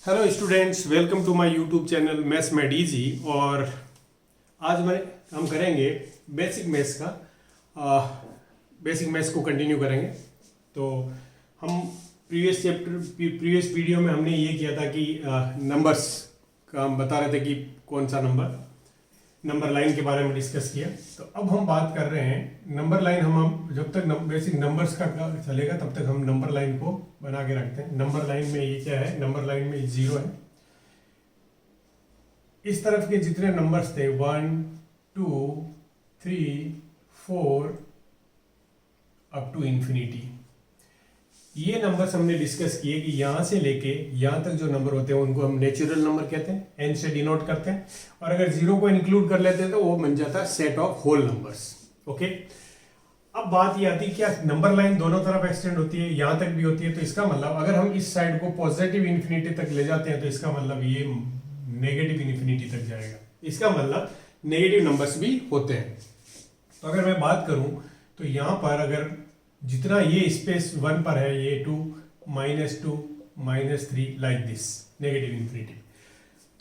Hello students, welcome to my YouTube channel maths made easy. और आज हम करेंगे बेसिक मैथ्स का बेसिक मैथ्स को कंटिन्यू करेंगे। तो हम प्रीवियस वीडियो में हमने ये किया था कि नंबर्स का हम बता रहे थे कि कौन सा नंबर लाइन के बारे में डिस्कस किया। तो अब हम बात कर रहे हैं नंबर लाइन। हम जब तक बेसिक नंबर्स का चलेगा तब तक हम नंबर लाइन को बना के रखते हैं। नंबर लाइन में ये क्या है, नंबर लाइन में 0 है। इस तरफ के जितने नंबर्स थे 1 2 3 4 अप टू इंफिनिटी, ये नंबर्स हमने डिस्कस किए कि यहाँ से लेके यहाँ तक जो नंबर होते हैं उनको हम नेचुरल नंबर कहते हैं, n से डिनोट करते हैं। और अगर 0 को इंक्लूड कर लेते हैं तो वो बन जाता है set of whole numbers. Okay, अब बात ये आती है क्या नंबर लाइन दोनों तरफ एक्सटेंड होती है, यहाँ तक भी होती है। तो इसका मतलब अगर हम इस साइड को पॉजिटिव इंफिनिटी तक ले जाते हैं तो इसका मतलब ये नेगेटिव इंफिनिटी तक जाएगा। इसका मतलब नेगेटिव नंबर्स भी होते हैं। तो अगर मैं बात करूं तो यहाँ पर अगर जितना ये स्पेस 1 पर है, ये 2 -3 लाइक दिस नेगेटिव इंफिनिटी।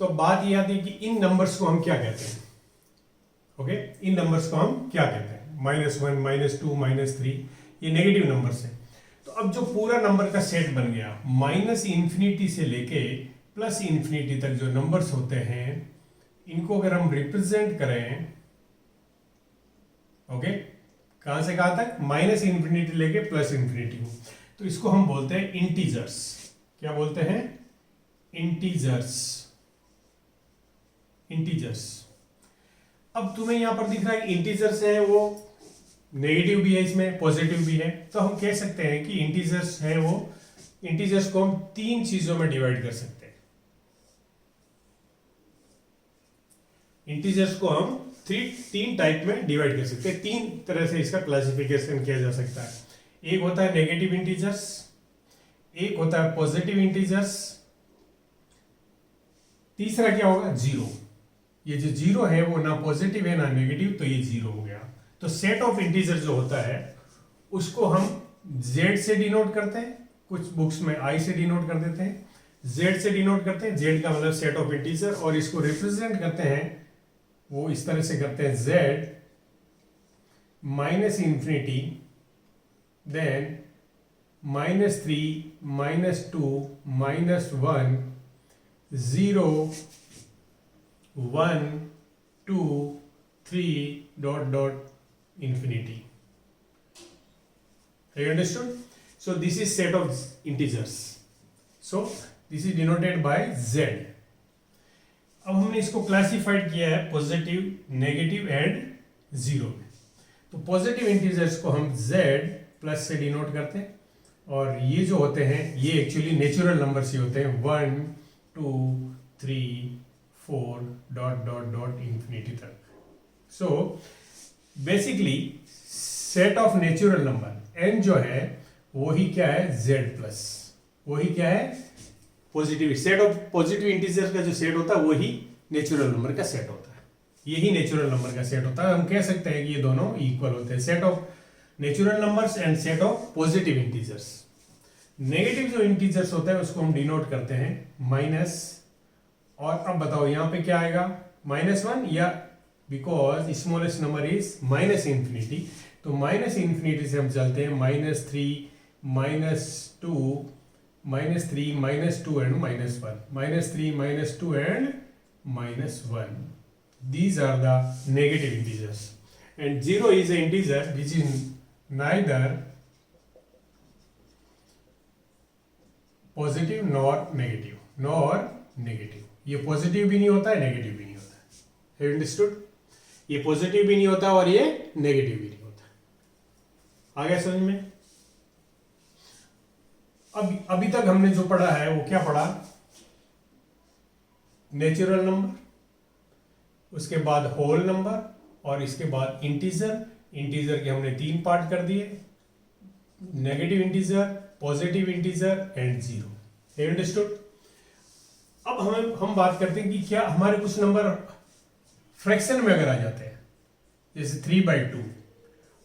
तो बात ये आती है कि इन नंबर्स को हम क्या कहते हैं। ओके, इन नंबर्स को हम क्या कहते हैं, -1 -2 -3, ये नेगेटिव नंबर्स हैं। तो अब जो पूरा नंबर का सेट बन गया, -इंफिनिटी से लेके +इंफिनिटी तक जो नंबर्स होते हैं इनको अगर हम रिप्रेजेंट करें, ओके, कहां से कहां तक, -इंफिनिटी लेके +इंफिनिटी को, तो इसको हम बोलते हैं इंटीजर्स। क्या बोलते हैं, इंटीजर्स। अब तुम्हें यहां पर दिख रहा है कि इंटीजर्स है वो नेगेटिव भी है, इसमें पॉजिटिव भी है। तो हम कह सकते हैं कि इंटीजर्स है वो, इंटीजर्स को हम 3 चीजों में डिवाइड कर सकते हैं। इंटीजर्स को हम 3 टाइप में डिवाइड कर सकते हैं। 3 तरह से इसका क्लासिफिकेशन किया जा सकता है। एक होता है नेगेटिव इंटीजर्स, एक होता है पॉजिटिव इंटीजर्स, तीसरा क्या होगा, 0। ये जो 0 है वो ना पॉजिटिव है ना नेगेटिव, तो ये 0 हो गया। तो सेट ऑफ इंटीजर जो होता है उसको हम z से डिनोट करते हैं, कुछ बुक्स में i से डिनोट कर देते हैं, z से डिनोट करते हैं। z का मतलब सेट ऑफ इंटीजर, और इसको रिप्रेजेंट करते हैं वो इस तरह से करते हैं, z -infinity then -3 -2 -1 0 1 2 3 ... infinity. Have you understood? So this is set of integers. So this is denoted by z. अब हमने इसको क्लासिफाइड किया है पॉजिटिव, नेगेटिव एंड 0 में। तो पॉजिटिव इंटीजर्स को हम z प्लस से डिनोट करते हैं, और ये जो होते हैं ये एक्चुअली नेचुरल नंबर्स ही होते हैं, 1 2 3 4 ... इंफिनिटी तक। So basically set of natural number n जो है वही क्या है, z प्लस, वही क्या है, positive. Set of positive integer का जो सेट होता है वही नेचुरल नंबर का सेट होता है, यही नेचुरल नंबर का सेट होता है। हम कह सकते हैं कि ये दोनों इक्वल होते हैं, set of natural numbers and set of positive integers. Negative जो इंटीजर्स होते हैं उसको हम डिनोट करते हैं माइनस, और अब बताओ यहाँ पे क्या आएगा, -1, या because smallest number is -infinity, तो -इंफिनिटी से हम चलते हैं -3 -2 -3 -2 and -1, -3 -2 and -1. These are the negative integers, and 0 is an integer which is neither positive nor negative. ये पॉजिटिव भी नहीं होता है, नेगेटिव भी नहीं होता है। Have you understood? ये पॉजिटिव भी नहीं होता और ये नेगेटिव भी नहीं होता। आ गया समझ में? अब अभी तक हमने जो पढ़ा है वो क्या पढ़ा, नेचुरल नंबर, उसके बाद होल नंबर, और इसके बाद इंटीजर। इंटीजर के हमने 3 पार्ट कर दिए, negative integer, positive integer and 0। Have you understood? अब हम बात करते हैं कि क्या हमारे कुछ नंबर फ्रैक्शन में अगर आ जाते हैं, जैसे 3/2,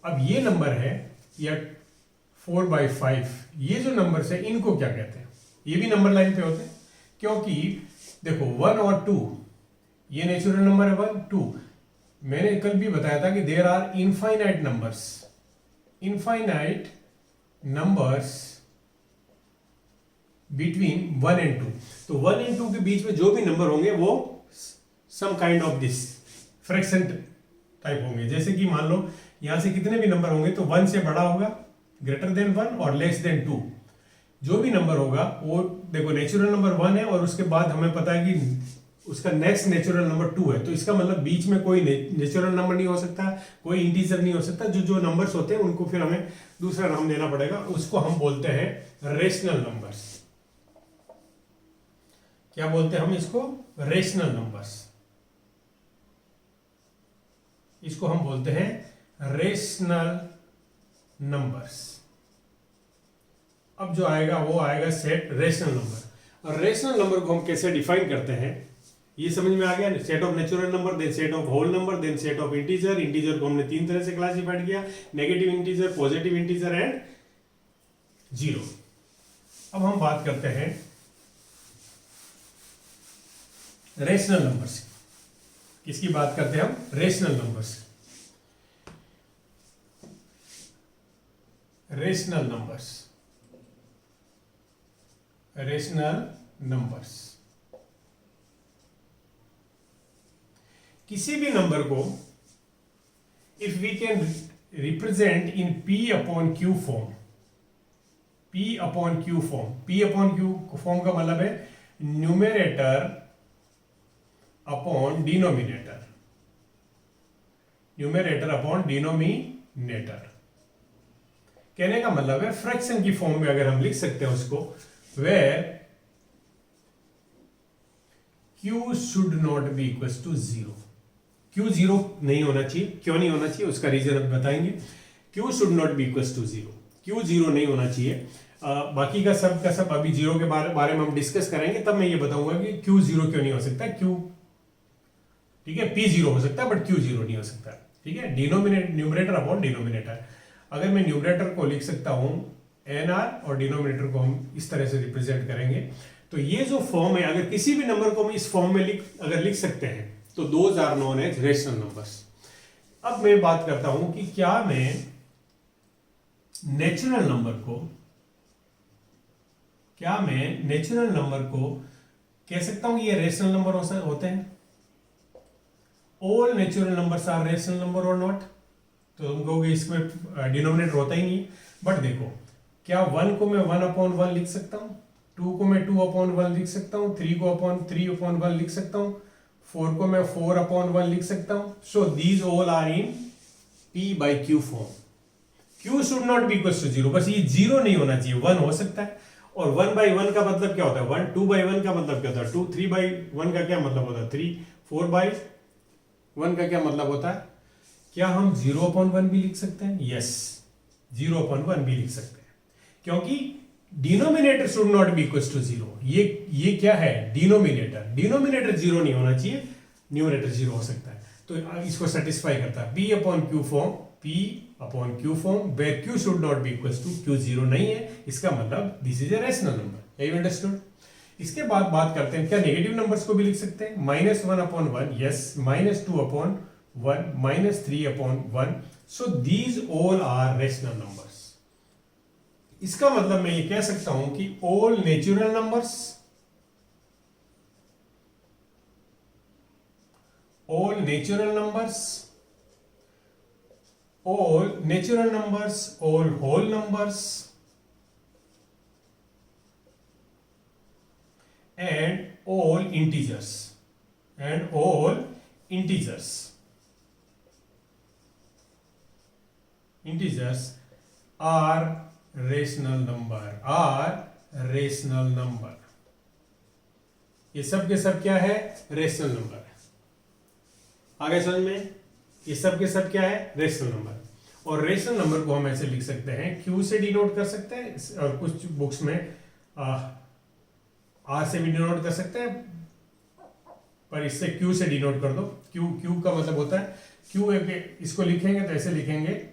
अब ये नंबर है या 4/5, ये जो नंबर्स है इनको क्या कहते हैं, ये भी नंबर लाइन पे होते हैं। क्योंकि देखो 1 और 2 ये नेचुरल नंबर है 1 2। मैंने कल भी बताया था कि there are infinite numbers between 1 and 2। तो 1 एंड 2 के बीच में जो भी नंबर होंगे वो some kind of this fraction type होंगे। जैसे कि मान लो यहां से कितने भी नंबर होंगे तो 1 से बड़ा होगा, ग्रेटर देन 1 और लेस देन 2। जो भी नंबर होगा वो देखो नेचुरल नंबर 1 है और उसके बाद हमें पता है कि उसका नेक्स्ट नेचुरल नंबर 2 है। तो इसका मतलब बीच में कोई नेचुरल नंबर नहीं हो सकता, कोई इंटीजर नहीं हो सकता। जो जो नंबर्स होते हैं उनको फिर हमें दूसरा नाम देना पड़ेगा, उसको हम बोलते हैं रेशनल नंबर्स। क्या बोलते हैं हम इसको? Rational numbers. इसको हम बोलते हैं रेशनल नंबर्स। अब जो आएगा वो आएगा सेट रेशनल नंबर। और रेशनल नंबर को हम कैसे डिफाइन करते हैं ये समझ में आ गया। Set of natural number, then set of whole number, then set of integer. Integer को हमने 3 तरह से क्लासिफाइड किया, negative integer, positive integer and zero. अब हम बात करते हैं रेशनल नंबर्स। किसकी बात करते हैं हम? Rational numbers. Rational numbers, rational numbers. किसी भी नंबर को if we can represent in P upon Q form, P upon Q form, P upon Q form का मतलब है numerator upon denominator, numerator upon denominator. कहने का मतलब है फ्रैक्शन की फॉर्म में अगर हम लिख सकते हैं उसको, where Q should not be equal to 0। Q 0 नहीं होना चाहिए। क्यों नहीं होना चाहिए उसका रीजन अब बताएंगे। Q should not be equal to 0, Q 0 नहीं होना चाहिए। बाकी का सब अभी जीरो के बारे में हम डिस्कस करेंगे, तब मैं ये बताऊंगा कि Q 0 क्यों नहीं हो सकता। Q ठीक है, P 0 हो सकता है बट Q 0 नहीं हो सकता। ठीक है, न्यूमरेटर अपॉन डिनोमिनेटर। अगर मैं न्यूमरेटर को लिख सकता हूं NR और डिनोमिनेटर को हम इस तरह से रिप्रेजेंट करेंगे, तो ये जो फॉर्म है अगर किसी भी नंबर को हम इस फॉर्म में अगर लिख सकते हैं तो those are known as rational numbers. अब मैं बात करता हूं कि क्या मैं नेचुरल नंबर को कह सकता हूं ये रेशनल नंबर होते हैं? All natural numbers are rational number और नॉट? तो तुम कहोगे इसमें डिनोमिनेटर होता ही नहीं। बट देखो, क्या 1 को मैं 1 अपॉन 1 लिख सकता हूं, 2 को मैं 2 अपॉन 1 लिख सकता हूं, 3 को 3 अपॉन 1 लिख सकता हूं, 4 को मैं 4 अपॉन 1 लिख सकता हूं। So these all are in P by Q form. Q should not be equal to 0, बस ये 0 नहीं होना चाहिए, 1 हो सकता है। और 1 by 1 का मतलब क्या होता है 1, 2 by 1 का मतलब क्या होता है 2, 3 by 1 का क्या मतलब होता है 3, 4 by 1 का क्या मतलब होता है? क्या हम 0 अपॉन 1 भी लिख सकते हैं? यस, 0 अपॉन 1 भी लिख सकते हैं, क्योंकि denominator should not be equal to 0। ये क्या है? डिनोमिनेटर 0 नहीं होना चाहिए, न्यूमरेटर 0 हो सकता है। तो इसको सेटिस्फाई करता है P upon Q form where Q should not be equal to Q 0 नहीं है, इसका मतलब this is a rational number. You understood? इसके बाद बात करते हैं क्या नेगेटिव नंबर्स को भी लिख सकते हैं? -1 upon 1, yes, -2 upon 1, -3 upon 1। So these all are rational numbers. इसका मतलब मैं ये कह सकता हूं कि all natural numbers, all natural numbers, all whole numbers, and all integers, are rational number, ये सब के सब क्या है? रेशनल नंबर है। आगे समझ में? ये सब के सब क्या है? Rational number. और रेशनल नंबर को हम ऐसे लिख सकते हैं, Q से डिनोट कर सकते हैं, और कुछ बुक्स में R से भी डिनोट कर सकते हैं, पर इससे Q से डिनोट कर दो। Q का मतलब होता है Q, इसको लिखेंगे तो ऐसे लिखेंगे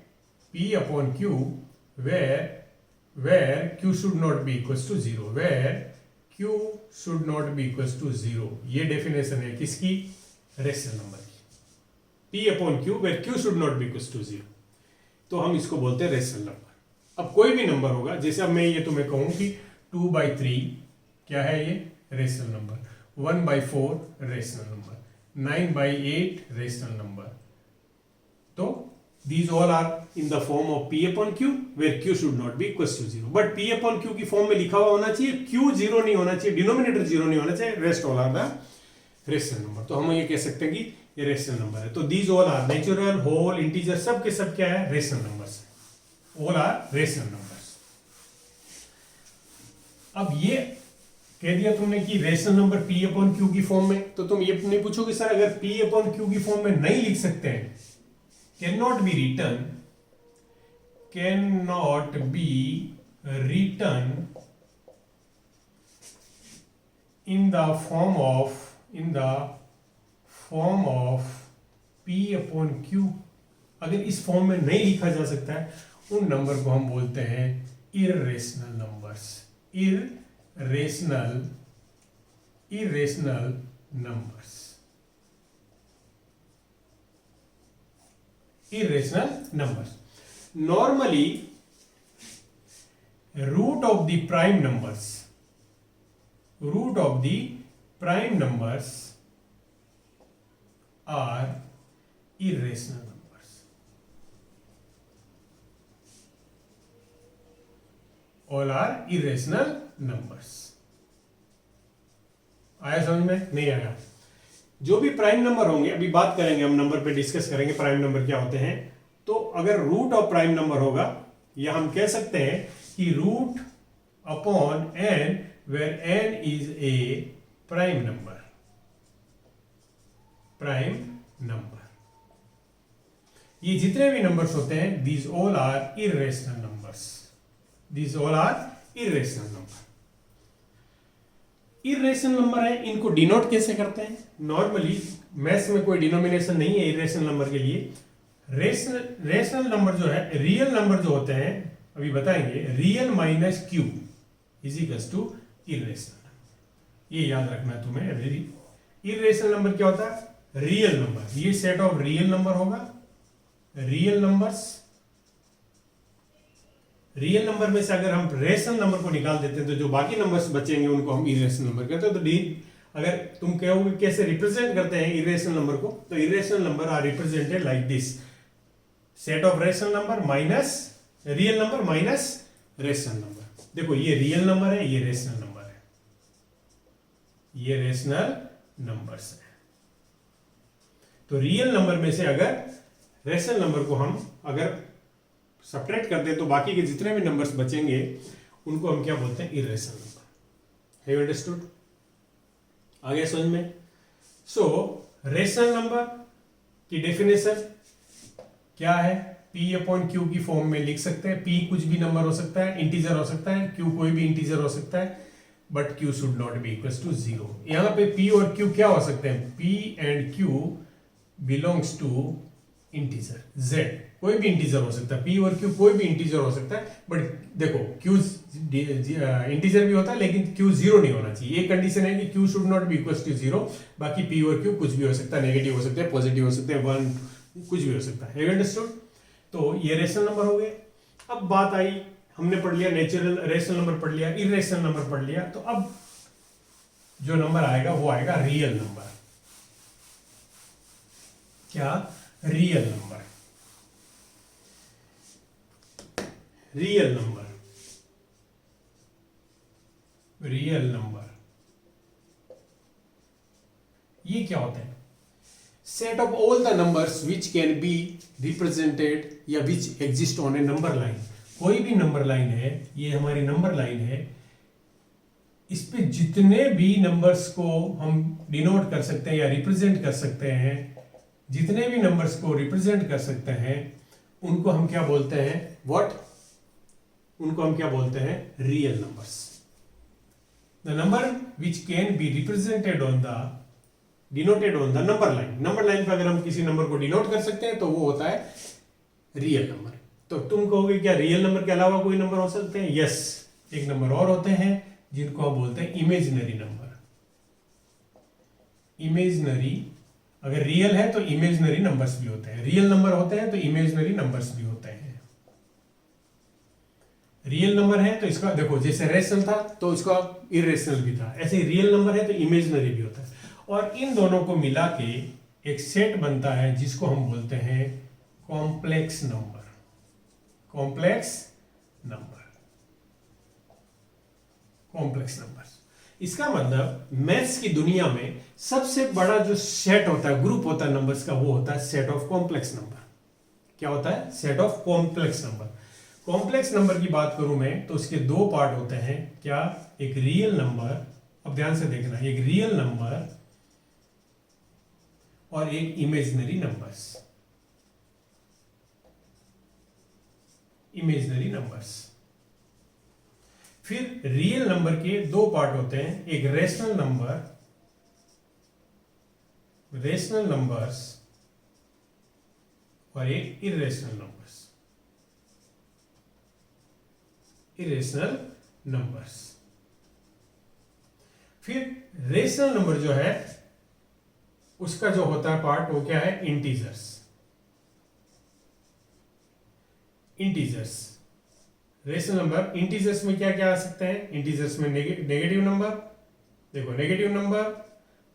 P upon Q where Q should not be equal to 0, where Q should not be equals to 0। ये डेफिनेशन है किसकी? रेशनल नंबर की। P upon Q where Q should not be equals to 0, तो हम इसको बोलते हैं रेशनल नंबर। अब कोई भी नंबर होगा, जैसे अब मैं ये तुम्हें कहूं कि 2/3 क्या है, ये rational number, 1/4 rational number, 9/8 rational number, तो these all are in the form of P upon Q where Q should not be equals to 0, but P upon Q की फॉर्म में लिखा हुआ होना चाहिए, Q 0 नहीं होना चाहिए, डिनोमिनेटर 0 नहीं होना चाहिए, rest all are the rational number. तो हम ये कह सकते हैं कि ये रेशनल नंबर है। तो these all are natural, whole, integer, सब के सब क्या है? Rational numbers, all are rational numbers. अब ये कह दिया तुमने कि rational number P upon Q की फॉर्म में, तो तुम ये नहीं पूछोगे सर अगर P अपॉन Q की फॉर्म में नहीं लिख सकते हैं, cannot be written in the form of P upon Q, अगर इस फॉर्म में नहीं लिखा जा सकता है, उन नंबर को हम बोलते हैं irrational numbers. Irrational numbers, irrational numbers. Normally root of the prime numbers are irrational numbers. All are irrational numbers. आया समझ में? नहीं आया? जो भी प्राइम नंबर होंगे, अभी बात करेंगे हम नंबर पे, डिस्कस करेंगे प्राइम नंबर क्या होते हैं। तो अगर रूट ऑफ प्राइम नंबर होगा, या हम कह सकते हैं कि root upon n where n is a prime number. ये जितने भी नंबर्स होते हैं, these all are irrational numbers. Irrational number है, इनको डिनोट कैसे करते हैं? नॉर्मली मैथ्स में कोई डिनोमिनेशन नहीं है इर्रेशनल नंबर के लिए। रेशनल नंबर जो है, रियल नंबर जो होते हैं, अभी बताएंगे, real minus Q is equals to irrational. ये याद रखना है तुम्हें। इर्रेशनल नंबर क्या होता है? Real number. ये सेट ऑफ रियल नंबर होगा, रियल नंबर्स। रियल नंबर में से अगर हम रेशनल नंबर को निकाल देते हैं, तो जो बाकी नंबर्स बचेंगे उनको हम इरेशनल नंबर कहते हैं। तो अगर तुम कहोगे कैसे रिप्रेजेंट करते हैं इरेशनल नंबर को, तो irrational number are represented like this, set of rational number minus real number minus rational number. देखो ये रियल नंबर है, ये रेशनल नंबर है, ये रेशनल नंबर्स है। तो रियल नंबर में से अगर रेशनल नंबर को हम अगर सब्ट्रैक्ट कर दे, तो बाकी के जितने भी नंबर्स बचेंगे उनको हम क्या बोलते हैं? Irrational number. Have you understood? आगे समझ में? सो रेशनल नंबर की डेफिनेशन क्या है? P अपॉन Q की फॉर्म में लिख सकते हैं। P कुछ भी नंबर हो सकता है, इंटीजर हो सकता है, Q कोई भी इंटीजर हो सकता है, but Q should not be equals to 0। यहां पे P और Q क्या हो सकते हैं? P and Q belongs to integer Z, कोई भी इंटीजर हो सकता है। P और Q कोई भी इंटीजर हो सकता है, बट देखो Q इंटीजर भी होता है, लेकिन Q 0 नहीं होना चाहिए। ये कंडीशन है कि Q should not be equals to 0। बाकी P और Q कुछ भी हो सकता है, नेगेटिव हो सकते हैं, पॉजिटिव हो सकते हैं, 1 कुछ भी हो सकता है। Have you understood? तो ये रेशनल नंबर हो गए। अब बात आई, हमने पढ़ लिया नेचुरल, रेशनल नंबर पढ़ लिया, इर्रेशनल नंबर पढ़ लिया। तो अब जो नंबर आएगा वो आएगा रियल नंबर। क्या? Real number. Real number, real number ये क्या होता है? Set of all the numbers which can be represented या which exist on a number line. कोई भी नंबर लाइन है, ये हमारी नंबर लाइन है, इस पे जितने भी नंबर्स को हम डिनोट कर सकते हैं या रिप्रेजेंट कर सकते हैं, जितने भी नंबर्स को रिप्रेजेंट कर सकते हैं, उनको हम क्या बोलते हैं? व्हाट? उनको हम क्या बोलते हैं? Real numbers. The number which can be represented on the denoted on the number line. Number line पर अगर हम किसी नंबर को डिनोट कर सकते हैं तो वो होता है रियल नंबर। तो तुम कहोगे क्या रियल नंबर के अलावा कोई नंबर हो सकते हैं? यस, एक नंबर और होते हैं जिनको हम बोलते हैं इमेजिनरी नंबर। इमेजिनरी, अगर रियल है तो इमेजिनरी नंबर्स भी होते हैं, रियल नंबर होते हैं तो इमेजिनरी नंबर्स भी होते हैं। रियल नंबर है तो इसका देखो, जैसे रेशनल था तो इसका इरेशनल भी था, ऐसे रियल नंबर है तो इमेजिनरी भी होता है। और इन दोनों को मिला के एक सेट बनता है जिसको हम बोलते हैं complex number. Complex number, complex number. इसका मतलब मैथ्स की दुनिया में सबसे बड़ा जो सेट होता है, ग्रुप होता है नंबर्स का, वो होता है सेट ऑफ कॉम्प्लेक्स नंबर। क्या होता है? Set of complex number. Complex number की बात करूं मैं तो उसके दो पार्ट होते हैं। क्या? एक रियल नंबर, अब ध्यान से देखना, एक रियल नंबर और एक इमेजिनरी नंबर्स। Imaginary numbers. फिर रियल नंबर के दो पार्ट होते हैं, एक रेशनल नंबर, रेशनल नंबर्स, और एक इरेशनल नंबर्स। Irrational numbers. फिर रेशनल नंबर जो है उसका जो होता है पार्ट, वो क्या है? Integers. Integers. Rational number, integers में क्या क्या आ सकते हैं? इंटीजर्स में नेगेटिव नंबर, देखो negative number,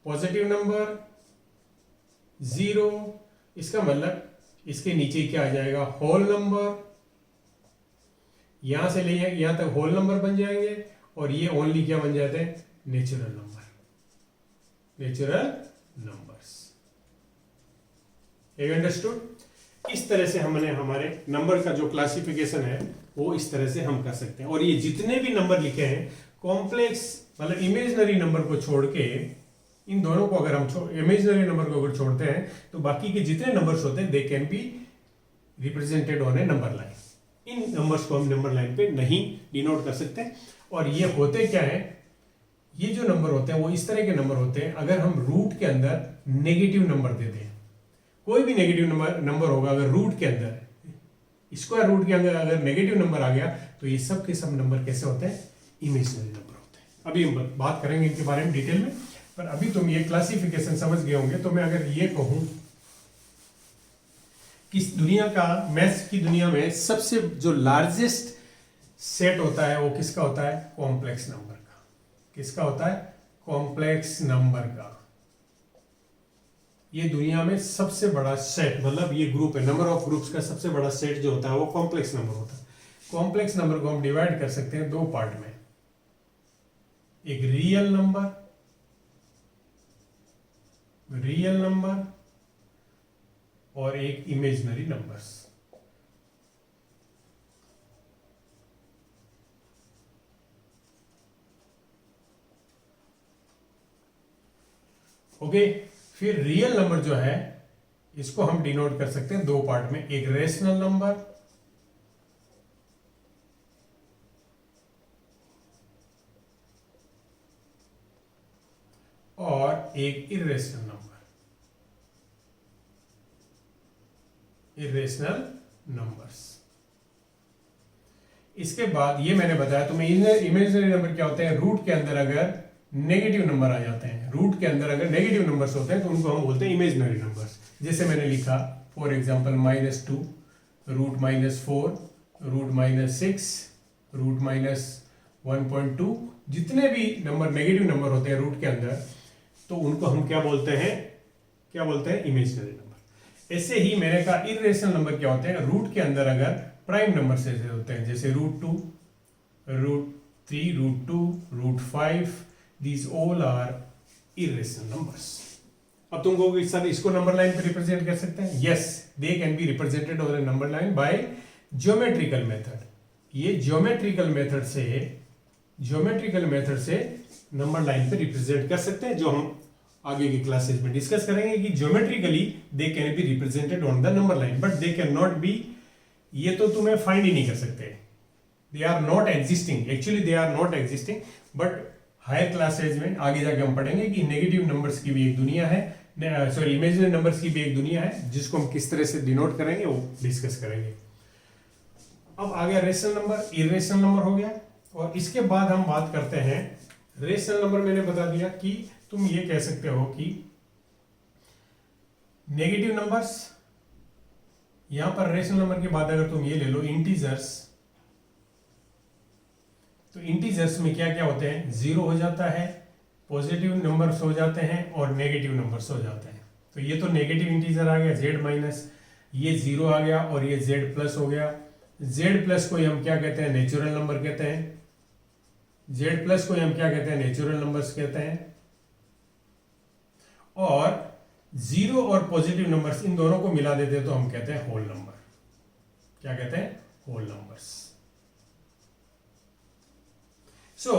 positive number, zero. इसका मतलब इसके नीचे क्या आ जाएगा? Whole number. यहां से ले यहां तक होल नंबर बन जाएंगे, और ये ओनली क्या बन जाते हैं? Natural number. Natural numbers. एक अंडरस्टूड? इस तरह से हमने हमारे नंबर का जो क्लासिफिकेशन है वो इस तरह से हम कर सकते हैं। और ये जितने भी नंबर लिखे हैं कॉम्प्लेक्स, मतलब इमेजिनरी नंबर को छोड़ के, इन दोनों को अगर हम इमेजिनरी नंबर को अगर छोड़ते हैं तो बाकी के जितने नंबर्स होते हैं दे can be represented on a number line. In numbers को हम नंबर लाइन पे नहीं डिनोट कर सकते। और ये होते क्या है? ये जो नंबर होते हैं वो इस तरह के नंबर होते हैं, अगर हम रूट के अंदर नेगेटिव नंबर दे दें, कोई भी नेगेटिव नंबर होगा अगर रूट के अंदर, स्क्वायर रूट के अंदर अगर नेगेटिव नंबर आ गया तो ये सब के सब नंबर कैसे होते हैं? इमेजिनरी नंबर होते हैं। अभी हम बात करेंगे इनके बारे में डिटेल में, पर अभी तुम ये क्लासिफिकेशन समझ गए होंगे। तो मैं अगर ये कहूं कि दुनिया का, मैथ्स की दुनिया में सबसे जो लार्जेस्ट सेट होता है वो किसका होता है? कॉम्प्लेक्स नंबर का। किसका होता है? कॉम्प्लेक्स नंबर का। ये दुनिया में सबसे बड़ा सेट, मतलब ये ग्रुप है, नंबर ऑफ ग्रुप्स का सबसे बड़ा सेट जो होता है वो कॉम्प्लेक्स नंबर होता है। कॉम्प्लेक्स नंबर को हम डिवाइड कर सकते हैं दो पार्ट में, एक रियल नंबर, रियल नंबर, और एक इमेजिनरी नंबर्स। ओके। फिर रियल नंबर जो है इसको हम डिनोट कर सकते हैं दो पार्ट में, एक रेशनल नंबर और एक इरेशनल नंबर। Irrational numbers. इसके बाद ये मैंने बताया तुम्हें, इमेजिनरी नंबर क्या होते हैं? रूट के अंदर अगर नेगेटिव नंबर आ जाते हैं, रूट के अंदर अगर नेगेटिव नंबर्स होते हैं तो उनको हम बोलते हैं इमेजिनरी नंबर्स। जैसे मैंने लिखा for example -2, root -4, root -6, root -1.2। जितने भी नंबर नेगेटिव नंबर होते हैं रूट के अंदर तो उनको हम क्या बोलते हैं? क्या बोलते हैं? Imaginary number. ऐसे ही मैंने कहा इरेशनल नंबर क्या होते हैं? रूट के अंदर अगर प्राइम नंबर से होते हैं, जैसे √2, √3, √2, √5, these all are irrational numbers। अब तुम कहोगे सर इसको नंबर लाइन पे रिप्रेजेंट कर सकते हैं? Yes, they can be represented on a number line by geometrical method. ये ज्योमेट्रिकल मेथड से नंबर लाइन पे रिप्रेजेंट कर सकते हैं, जो हम आगे की क्लासेस में डिस्कस करेंगे कि geometrically they can be represented on the number line, but they can not be, ये तो तुम्हें फाइंड ही नहीं कर सकते, they are not existing, actually they are not existing. But higher classes में आगे जाके हम पढ़ेंगे कि नेगेटिव नंबर्स की भी एक दुनिया है, सॉरी इमेजिनरी नंबर्स की भी एक दुनिया है, जिसको हम किस तरह से डिनोट करेंगे वो डिस्कस करेंगे। अब आ गया रेशनल नंबर, इरेशनल नंबर हो गया। और इसके बाद हम बात करते हैं रेशनल नंबर। मैंने बता दिया कि तुम ये कह सकते हो कि नेगेटिव नंबर्स, यहां पर रेशनल नंबर के बाद अगर तुम ये ले लो इंटीजर्स, तो इंटीजर्स में क्या क्या होते हैं, जीरो हो जाता है, पॉजिटिव नंबर्स हो जाते हैं और नेगेटिव नंबर्स हो जाते हैं। तो ये तो नेगेटिव इंटीजर आ गया z माइनस, ये जीरो आ गया और ये z प्लस हो गया। z प्लस को हम क्या कहते हैं, नेचुरल नंबर कहते हैं। z प्लस को हम क्या कहते हैं, नेचुरल नंबर्स कहते हैं। और जीरो और पॉजिटिव नंबर्स इन दोनों को मिला देते हैं तो हम कहते हैं होल नंबर। क्या कहते हैं, whole numbers. So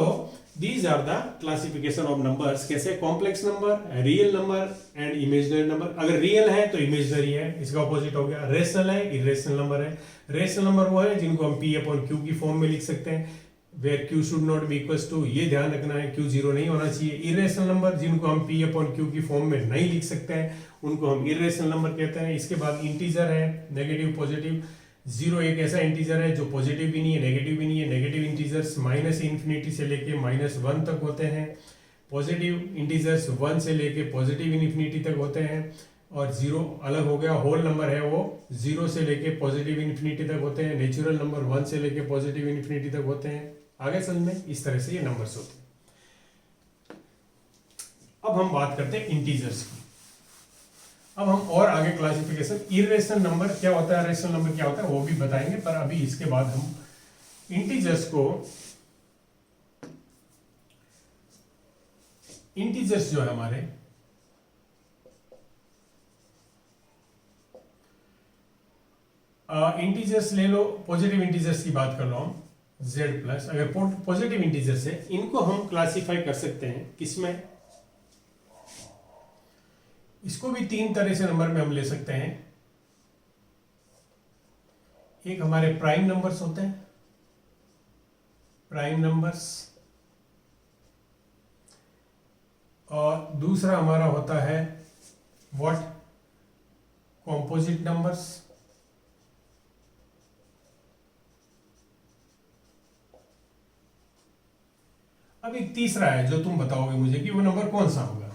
these are the classification of numbers। कैसे, complex number, real number and imaginary number. अगर रियल है तो इमेजिनरी है, इसका ऑपोजिट हो गया। रेशनल है, इरेशनल नंबर है। रेशनल नंबर वो है जिनको हम p अपॉन q की फॉर्म में लिख सकते हैं, where q should not be equals to, ये ध्यान रखना है, q जीरो नहीं होना चाहिए। इरेशनल नंबर जिनको हम p अपॉन q की फॉर्म में नहीं लिख सकते हैं उनको हम इरेशनल नंबर कहते हैं। इसके बाद इंटीजर है, नेगेटिव पॉजिटिव। जीरो एक ऐसा इंटीजर है जो पॉजिटिव भी नहीं है, नेगेटिव भी नहीं है। नेगेटिव इंटीजर्स माइनस इन्फिनिटी से लेके माइनस वन तक होते हैं। पॉजिटिव इंटीजर्स वन से लेके पॉजिटिव इन्फिनिटी तक होते हैं। और जीरो अलग हो गया, होल नंबर है वो जीरो से लेके पॉजिटिव इन्फिनिटी तक होते हैं। नेचुरल नंबर वन से लेके पॉजिटिव इन्फिनिटी तक होते हैं। आगे समझ में, इस तरह से ये नंबर्स होते हैं। अब हम बात करते हैं इंटीजर्स की। अब हम और आगे क्लासिफिकेशन, इरेशनल नंबर क्या होता है, रेशनल नंबर क्या होता है वो भी बताएंगे, पर अभी इसके बाद हम इंटीजर्स को, इंटीजर्स जो है हमारे, इंटीजर्स ले लो, पॉजिटिव इंटीजर्स की बात कर लो हम, z प्लस। अगर पॉजिटिव इंटीजर्स है इनको हम क्लासिफाई कर सकते हैं किसमें, इसको भी तीन तरह से नंबर में हम ले सकते हैं। एक हमारे प्राइम नंबर्स होते हैं, प्राइम नंबर्स, और दूसरा हमारा होता है व्हाट, कॉम्पोजिट नंबर्स। अब एक तीसरा है जो तुम बताओगे मुझे कि वो नंबर कौन सा होगा।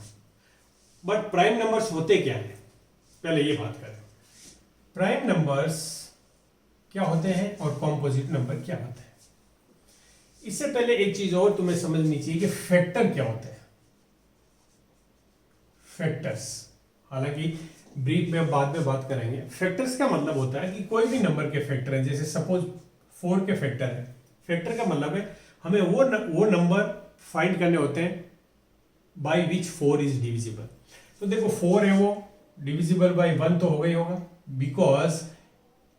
बट प्राइम नंबर्स होते क्या है, पहले ये बात करें। प्राइम नंबर्स क्या होते हैं और कॉम्पोजिट नंबर क्या होते हैं। इससे पहले एक चीज और तुम्हें समझनी चाहिए कि फैक्टर क्या होते हैं। फैक्टर्स, हालांकि ब्रीफ में बाद में बात करेंगे। फैक्टर्स का मतलब होता है कि कोई भी नंबर के फैक्टर है, जैसे सपोज 4 के फैक्टर है। फैक्टर का मतलब है हमें वो नंबर फाइंड करने होते हैं बाय विच 4 इज डिविजिबल। तो देखो 4 है वो डिविजिबल बाय 1 तो हो गई होगा, बिकॉज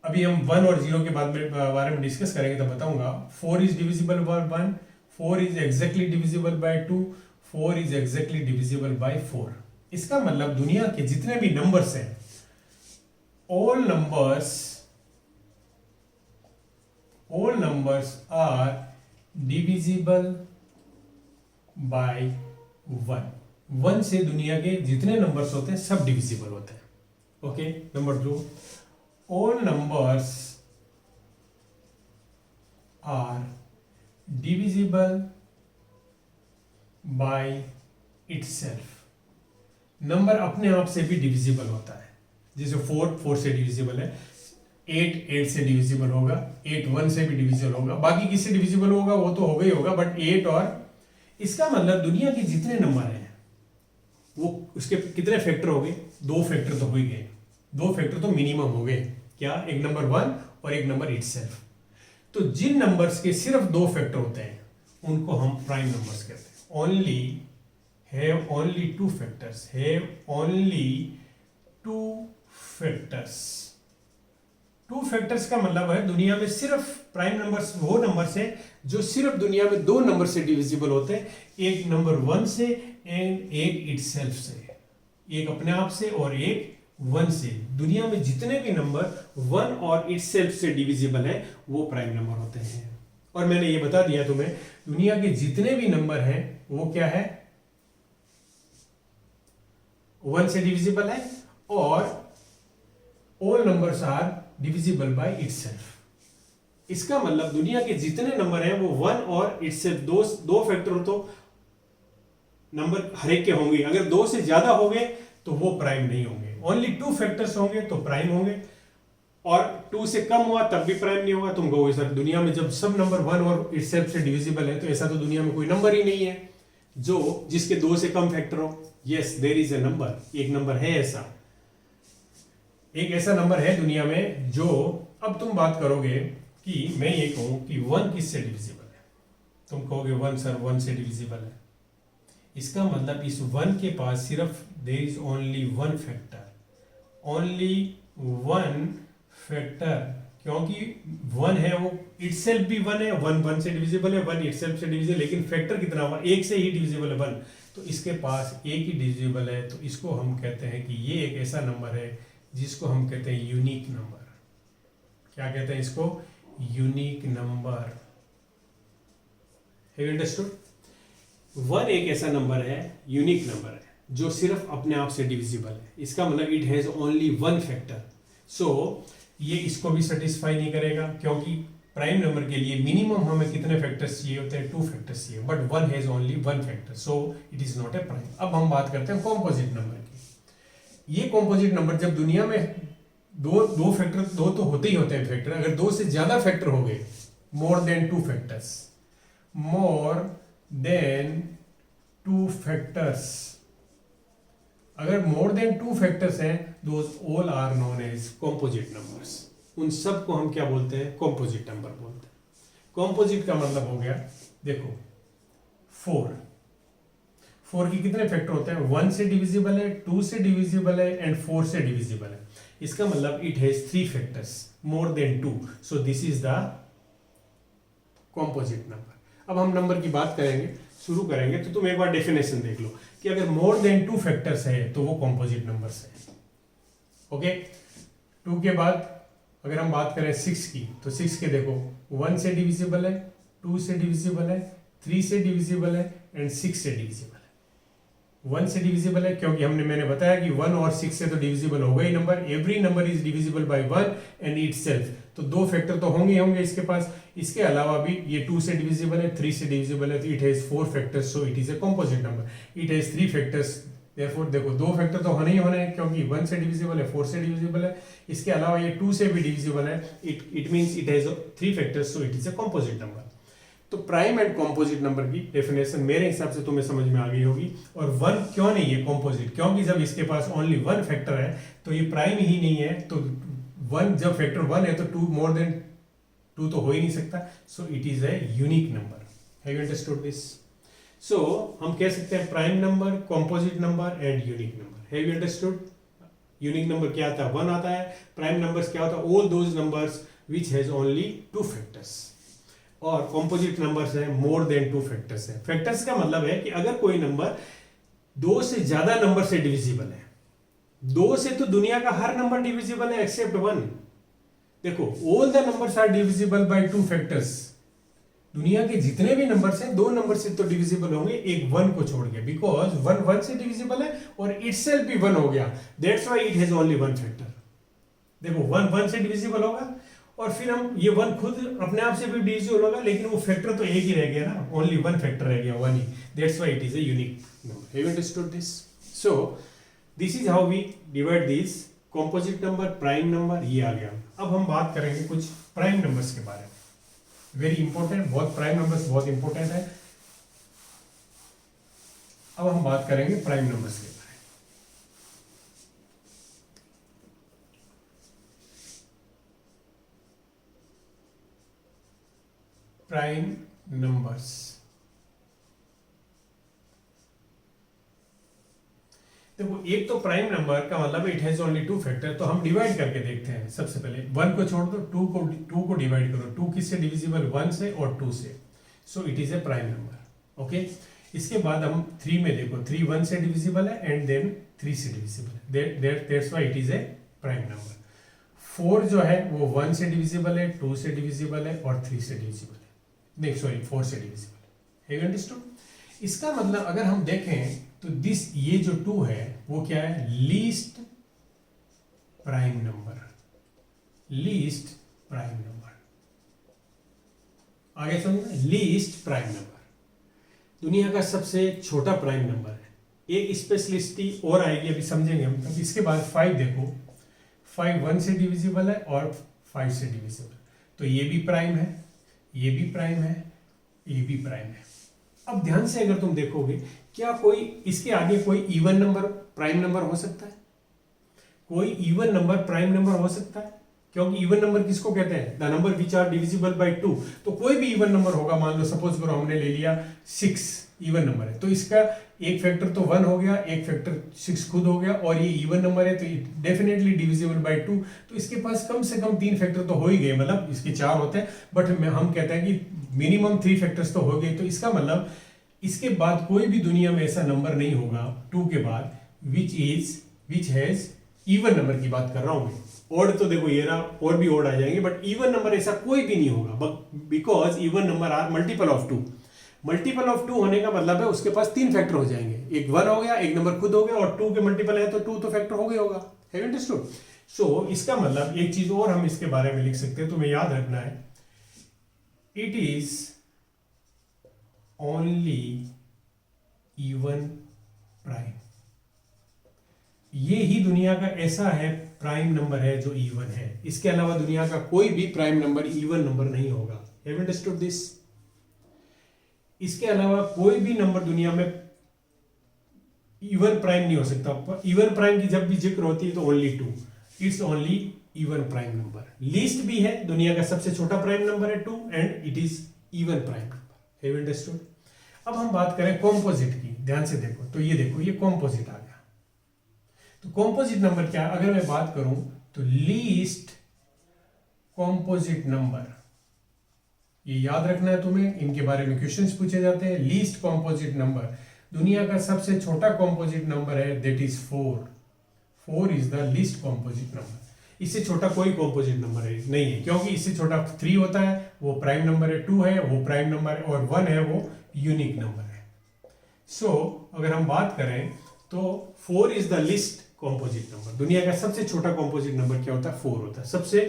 अभी हम 1 और 0 के बारे में डिस्कस करेंगे तो बताऊंगा। 4 is divisible bye 1, 4 is exactly divisible by 2, 4 is exactly divisible by 4। इसका मतलब दुनिया के जितने भी नंबर्स हैं, all numbers are divisible by 1। 1 से दुनिया के जितने नंबर्स होते हैं सब डिविजिबल होते हैं। Okay, number 2, all numbers are divisible by itself। Number अपने आप से भी डिविजिबल होता है। जैसे 4 से डिविजिबल है, 8 से डिविजिबल होगा, 8 1 से भी डिविजिबल होगा, बाकी किससे डिविजिबल होगा वो तो हो गई होगा, बट 8 और, इसका मतलब दुनिया के जितने नंबर हैं वो उसके कितने फैक्टर हो गए, 2 फैक्टर तो हो ही गए, 2 फैक्टर तो मिनिमम हो गए। क्या, एक नंबर 1 और एक नंबर इटसेल्फ। तो जिन नंबर्स के सिर्फ 2 फैक्टर होते हैं उनको हम प्राइम नंबर्स कहते हैं। have only 2 factors, have only 2 factors। 2 factors का मतलब है दुनिया में सिर्फ प्राइम नंबर्स वो नंबर्स हैं जो सिर्फ दुनिया में 2 नंबर से डिविजिबल होते हैं, एक नंबर 1 से एंड एक इटसेल्फ से, एक अपने आप से और एक 1 से। दुनिया में जितने भी नंबर 1 और इटसेल्फ से डिविजिबल हैं वो प्राइम नंबर होते हैं। और मैंने ये बता दिया तुम्हें, दुनिया के जितने भी नंबर हैं वो क्या है, 1 से डिविजिबल है, और all numbers are divisible by itself। इसका मतलब दुनिया के जितने नंबर हैं वो वन और इससे दो फैक्टर हो तो नंबर हर एक के होंगे, अगर दो से ज्यादा हो गए तो वो प्राइम नहीं होंगे, ओनली टू फैक्टर्स होंगे तो प्राइम होंगे, और टू से कम हुआ तब भी प्राइम नहीं होगा। तुम कहोगे सर दुनिया में जब सब नंबर वन और इटसेल्फ से डिविजिबल है तो ऐसा तो दुनिया में कोई नंबर ही नहीं है जो जिसके दो से कम फैक्टर हो। Yes there is a number, एक नंबर है ऐसा, एक ऐसा नंबर है दुनिया में जो, अब तुम बात करोगे कि मैं ये कहूं कि वन किससे डिविजिबल है, तुम कहोगे वन सर वन से डिविजिबल है, इसका मतलब इस वन के पास सिर्फ there is only one factor, only one factor, क्योंकि वन है वो इटसेल्फ भी वन है, वन वन से डिविजिबल है, वन इटसेल्फ से डिविजिबल, लेकिन फैक्टर कितना हुआ, एक से ही डिविजिबल है वन, तो इसके पास एक ही डिविजिबल है, तो इसको हम कहते हैं कि ये एक ऐसा नंबर है जिसको हम कहते हैं यूनिक नंबर। क्या कहते हैं इसको, unique number. Have you understood? One एक ऐसा नंबर है, यूनिक नंबर है, जो सिर्फ अपने आप से डिविजिबल है, इसका मतलब it has only one factor. So ये इसको भी सेटिस्फाई नहीं करेगा, क्योंकि प्राइम नंबर के लिए मिनिमम हमें कितने फैक्टर्स चाहिए होते हैं, टू फैक्टर्स चाहिए, but one has only one factor, so it is not A prime. अब हम बात करते हैं कॉम्पोजिट नंबर की। ये कॉम्पोजिट नंबर जब दुनिया में दो फैक्टर, दो तो होते ही होते हैं फैक्टर, अगर दो से ज्यादा फैक्टर हो गए, more than two factors, more than two factors, अगर मोर देन टू फैक्टर्स हैं, those all are known as composite numbers. उन सब को हम क्या बोलते हैं, कॉम्पोजिट नंबर बोलते हैं। कॉम्पोजिट का मतलब हो गया, देखो फोर, फोर की कितने फैक्टर होते हैं, वन से डिविजिबल है, टू से डिविजिबल है एंड फोर से डिविजिबल है, इसका मतलब it has three factors more than two, so this is the composite number. अब हम नंबर की बात करेंगे, शुरू करेंगे, तो तुम एक बार डेफिनेशन देख लो कि अगर मोर देन टू फैक्टर्स है तो वो कॉम्पोजिट नंबर्स है। ओके, टू के बाद अगर हम बात करें सिक्स की, तो सिक्स के देखो वन से डिविजिबल है, टू से डिविजिबल है, थ्री से डिविजिबल है एंड सिक्स से डिविजिबल है। वन से डिविजिबल है क्योंकि मैंने बताया कि वन और सिक्स से तो डिविजिबल होगा ही number, every number is divisible by one and itself, तो दो फैक्टर तो होंगे ही होंगे इसके पास। इसके अलावा भी ये टू से डिविजिबल है, थ्री से डिविजिबल है, तो it has four factors, so it is A composite number. It has three factors, therefore देखो दो फैक्टर तो होने ही होने हैं क्योंकि वन से डिविजिबल है, फोर से डिविजिबल है, इसके अलावा ये टू से भी डिविजिबल है, it means it has three factors, so it is A composite number. तो प्राइम एंड कॉम्पोजिट नंबर की डेफिनेशन मेरे हिसाब से तुम्हें समझ में आ गई होगी। और वन क्यों नहीं है कॉम्पोजिट, क्योंकि जब इसके पास ओनली वन फैक्टर है तो ये प्राइम ही नहीं है, तो वन जब फैक्टर वन है तो टू मोर देन टू तो हो ही नहीं सकता, so it is a unique number. Have you understood this? So हम कह सकते हैं prime number, composite number and unique number. Have you understood? Unique number क्या आता है, वन आता है। प्राइम नंबर्स क्या होता है, all those numbers which has only two factors. और कॉम्पोजिट नंबर्स है मोर देन टू फैक्टर्स है। फैक्टर्स का मतलब है कि अगर कोई नंबर दो से ज्यादा नंबर से डिविजिबल है, दो से तो दुनिया का हर नंबर डिविजिबल है एक्सेप्ट वन। देखो all the numbers are divisible by two factors, दुनिया के जितने भी नंबर्स हैं दो नंबर से तो डिविजिबल होंगे, एक वन को छोड़ के, बिकॉज वन वन से डिविजिबल है और इटसेल्फ भी वन हो गया, that's why it has only one factor. देखो वन वन से डिविजिबल होगा और फिर हम ये वन खुद अपने आप से भी डिविजिबल होगा, लेकिन वो फैक्टर तो एक ही रह गया ना, ओनली वन फैक्टर रह गया, वन ही, that's why it is a unique number. Have you understood this? So this is how we divide this composite number, prime number, ये आ गया। अब हम बात करेंगे कुछ प्राइम नंबर्स के बारे में, वेरी इंपॉर्टेंट, बहुत प्राइम नंबर्स बहुत इंपॉर्टेंट है। अब हम बात करेंगे प्राइम नंबर्स के बारे में। प्राइम नंबर्स, देखो एक तो प्राइम नंबर का मतलब it has only two factor, तो हम डिवाइड करके देखते हैं। सबसे पहले वन को छोड़ दो, टू को डिवाइड करो, टू किससे डिविजिबल, वन से और टू से, सो it is a prime number. Okay, इसके बाद हम थ्री में देखो, थ्री वन से डिविजिबल है एंड देन थ्री से डिविजिबल है, that's why it is a prime number. Four जो है वो वन से डिविजिबल है, टू से डिविजिबल है और थ्री से डिविजिबल है, नहीं सॉरी फोर से डिविजिबल है। Have you understood? इसका मतलब अगर हम देखें तो दिस, ये जो टू है वो क्या है, least prime number, least prime number. आगे सुन, लीस्ट प्राइम नंबर, दुनिया का सबसे छोटा प्राइम नंबर है। एक स्पेशलिस्टी और आएगी, अभी समझेंगे हम। तब इसके बाद 5 देखो, 5 1 से डिविजिबल है और 5 से डिविजिबल, तो ये भी प्राइम है, ये भी प्राइम है, ये भी प्राइम है। अब ध्यान से अगर तुम देखोगे, क्या कोई इसके आगे कोई इवन नंबर प्राइम नंबर हो सकता है? कोई इवन नंबर प्राइम नंबर हो सकता है? क्योंकि इवन नंबर किसको कहते हैं? The number which are divisible by 2। तो कोई भी इवन नंबर होगा, मान लो सपोज करो हमने ले लिया 6 इवन नंबर है, तो इसका एक फैक्टर तो 1 हो गया, एक फैक्टर 6 खुद हो गया, और ये इवन नंबर है तो डेफिनेटली डिविजिबल बाय 2। तो इसके पास कम से कम 3 फैक्टर तो हो ही गए, मतलब इसके 4 होते हैं, बट हम कहते हैं कि मिनिमम 3 फैक्टर्स तो हो गए। तो इसका मतलब इसके बाद कोई भी दुनिया में ऐसा नंबर नहीं होगा 2 के बाद विच हैज इवन नंबर की बात कर रहा हूं मैं। ओड तो देखो ये रहा, और भी ओड आ जाएंगे, बट इवन नंबर ऐसा कोई भी नहीं होगा, because even number are multiple of 2। Multiple of 2 होने का मतलब है उसके पास 3 फैक्टर हो जाएंगे, एक 1 हो गया, एक नंबर खुद हो गया, और 2 के मल्टीपल है तो 2 तो फैक्टर हो गया होगा। Have you understood? सो इसका मतलब एक चीज और हम इसके बारे में लिख सकते हैं, तुम्हें याद रखना है, it is only even prime. ये ही दुनिया का ऐसा है प्राइम नंबर है जो इवन है, इसके अलावा दुनिया का कोई भी प्राइम नंबर इवन नंबर नहीं होगा। Have you understood this? इसके अलावा कोई भी नंबर दुनिया में इवन प्राइम नहीं हो सकता। इवन प्राइम की जब भी जिक्र होती है तो only 2, it's only even prime number. Least भी है, दुनिया का सबसे छोटा प्राइम नंबर है 2, and it is even prime number. Have you understood? अब हम बात करें कॉम्पोजिट की, ध्यान से देखो, तो ये देखो ये कॉम्पोजिट आ गया। तो कॉम्पोजिट नंबर क्या है? अगर मैं बात करूं तो लीस्ट कॉम्पोजिट नंबर, ये याद रखना है तुम्हें, इनके बारे में क्वेश्चंस पूछे जाते हैं। लीस्ट कॉम्पोजिट नंबर, दुनिया का सबसे छोटा कॉम्पोजिट नंबर है, that is 4। 4 is the least composite number. इससे छोटा कोई कॉम्पोजिट नंबर नहीं है, क्योंकि इससे छोटा 3 होता है, वो प्राइम नंबर है, 2 है वो प्राइम नंबर है, और 1 है वो यूनिक नंबर है। सो अगर हम बात करें तो 4 is the least composite number. दुनिया का सबसे छोटा कॉम्पोजिट नंबर क्या होता है? 4 होता है। सबसे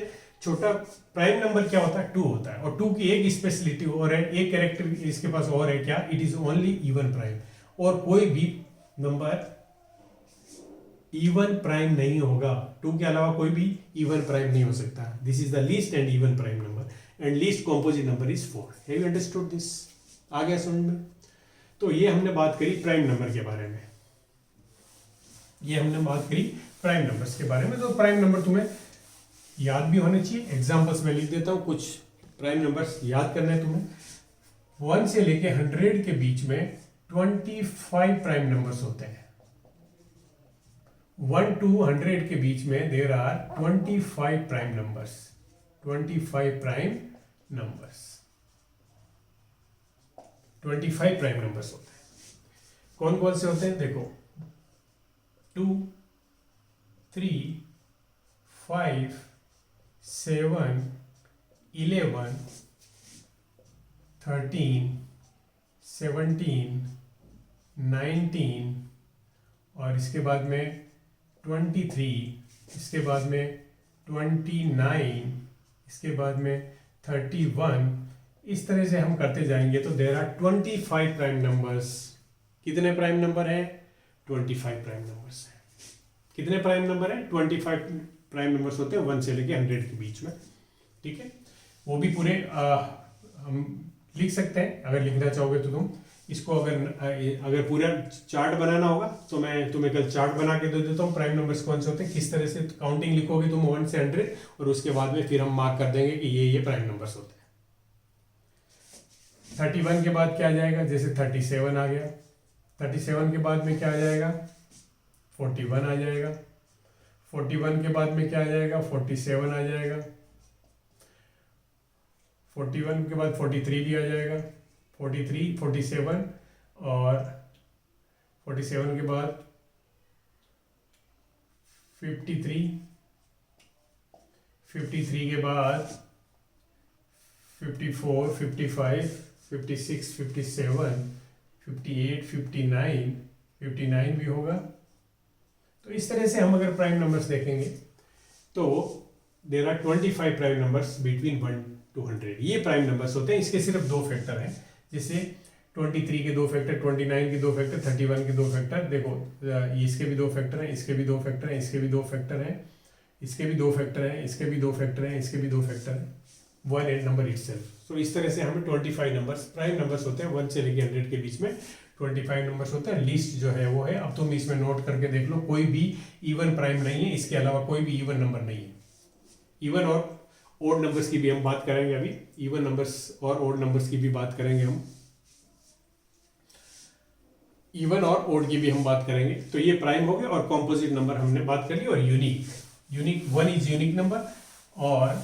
छोटा प्राइम नंबर क्या होता है? 2 होता है। और 2 की एक स्पेशलिटी और है, एक कैरेक्टर इसके पास और है, क्या? It is only even prime, और कोई भी नंबर इवन प्राइम नहीं होगा। 2 के अलावा कोई भी इवन प्राइम नहीं हो सकता। This is the least and even prime number, and least composite number is 4। Have you understood this? आ गया समझ में? तो ये हमने बात करी प्राइम नंबर के बारे में, ये हमने बात करी प्राइम नंबर्स के बारे में। तो प्राइम नंबर तुम्हें याद भी होने चाहिए। एग्जांपल्स में लिख देता हूं, कुछ प्राइम नंबर्स याद करने हैं तुम्हें। 1 से लेके 100 के बीच में 25 प्राइम नंबर्स होते हैं। 1 to 100 के बीच में there are 25 prime numbers. 25 prime numbers, 25 prime numbers होते हैं। कौन कौन से होते हैं? देखो 2, 3, 5, 7, 11, 13, 17, 19, और इसके बाद में 23, इसके बाद में 29, इसके बाद में 31। इस तरह से हम करते जाएंगे तो देयर आर 25 प्राइम नंबर्स। कितने प्राइम नंबर है? 25 प्राइम नंबर्स है। कितने प्राइम नंबर है? 25 प्राइम नंबर्स होते हैं 1 से लेके 100 के बीच में। ठीक है, वो भी पूरे हम लिख सकते हैं, अगर लिखना चाहोगे तो तुम इसको। अगर पूरा चार्ट बनाना होगा तो मैं तुम्हें कल चार्ट बना के दे देता हूँ, प्राइम नंबर्स कौन से होते हैं, किस तरह से काउंटिंग लिखोगे तुम 1 से 100, और उसके बाद में फिर हम मार्क कर देंगे कि ये प्राइम नंबर्स होते हैं। 31 के बाद क्या आ जाएगा? जैसे 37 आ गया। 37 के बाद में क्या आ जाएगा? 41 आ जाएगा। 41 के बाद में क्या आ जाएगा? 47 आ जाएगा। 41 के बाद 43 भी आ जाएगा। 43, 47, और 47 के बाद 53, 53 के बाद 54, 55, 56, 57, 58, 59, 59 भी होगा। तो इस तरह से हम अगर प्राइम नंबर्स देखेंगे तो there are 25 prime numbers between 1 200। ये प्राइम नंबर्स होते हैं, इसके सिर्फ दो फैक्टर हैं, जैसे 23 के दो फैक्टर, 29 के दो फैक्टर, 31 के दो फैक्टर। देखो इसके भी दो फैक्टर हैं, इसके भी दो फैक्टर हैं, इसके भी दो फैक्टर हैं, इसके भी दो फैक्टर हैं, इसके भी दो फैक्टर हैं, इसके भी दो फैक्टर हैं, 1 एंड नंबर इटसेल्फ। तो इस तरह से हमें 25 नंबर्स प्राइम नंबर्स होते हैं, 1 से लेके 100 के बीच में 25 नंबर्स होते हैं। लिस्ट जो है वो है, अब तुम इसमें नोट करके देख लो, कोई भी इवन प्राइम नहीं है, इसके अलावा कोई भी इवन नंबर नहीं है। इवन और ओड नंबर्स की भी हम बात करेंगे, अभी इवन नंबर्स और ओड नंबर्स की भी बात करेंगे हम, इवन और ओड की भी हम बात करेंगे। तो ये प्राइम हो गए, और कॉम्पोजिट नंबर हमने बात कर ली, और यूनिक 1 इज यूनिक नंबर, और